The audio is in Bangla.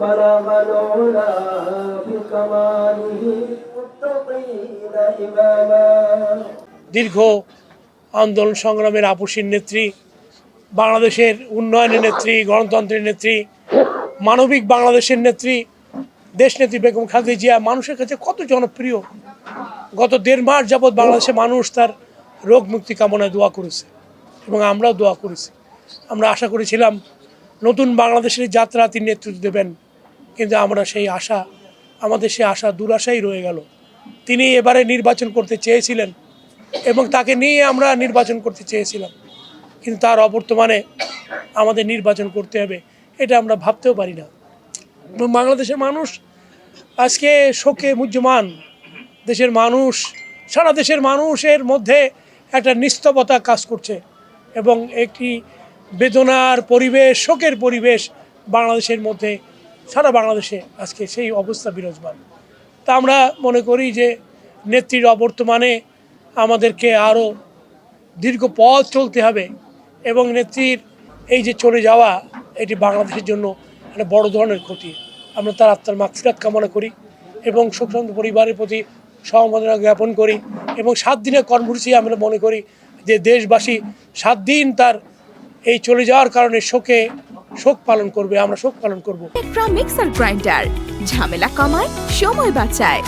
بلغ العلا بكماله متقين إماما দীর্ঘ আন্দোলন সংগ্রামের আপসীর নেত্রী, বাংলাদেশের উন্নয়নের নেত্রী, গণতন্ত্রের নেত্রী, মানবিক বাংলাদেশের নেত্রী, দেশনেত্রী বেগম খালেদা জিয়া মানুষের কাছে কত জনপ্রিয়। গত 1.5 মাস যাবৎ বাংলাদেশের মানুষ তার রোগ মুক্তি কামনায় দোয়া করেছে এবং আমরাও দোয়া করেছি। আমরা আশা করেছিলাম নতুন বাংলাদেশের যাত্রা তিনি নেতৃত্ব দেবেন, কিন্তু আমরা আমাদের সেই আশা দুরাশাই রয়ে গেল। তিনি এবারে নির্বাচন করতে চেয়েছিলেন এবং তাকে নিয়ে আমরা নির্বাচন করতে চেয়েছিলাম, কিন্তু তার অবর্তমানে আমাদের নির্বাচন করতে হবে এটা আমরা ভাবতেও পারি না। এবং বাংলাদেশের মানুষ আজকে শোকে মুহ্যমান। দেশের মানুষ, সারা দেশের মানুষের মধ্যে একটা নিস্তবতা কাজ করছে এবং একটি বেদনার পরিবেশ, শোকের পরিবেশ বাংলাদেশের মধ্যে, সারা বাংলাদেশে আজকে সেই অবস্থা বিরাজমান। তা আমরা মনে করি যে নেত্রীর অবর্তমানে আমাদেরকে আরও দীর্ঘ পথ চলতে হবে এবং নেত্রীর এই যে চলে যাওয়া এটি বাংলাদেশের জন্য একটা বড় ধরনের ক্ষতি। আমরা তার আত্মার মাগফিরাত কামনা করি এবং শোকসন্ত পরিবারের প্রতি সমবেদনা জ্ঞাপন করি এবং 7 দিনের কর্মসূচি আমরা মনে করি যে দেশবাসী 7 দিন তার এই চলে যাওয়ার কারণে শোক পালন করবে। আমরা শোক পালন করব। টেকট্রা মিক্সার গ্রাইন্ডার ঝামেলা কমায়, সময় বাঁচায়।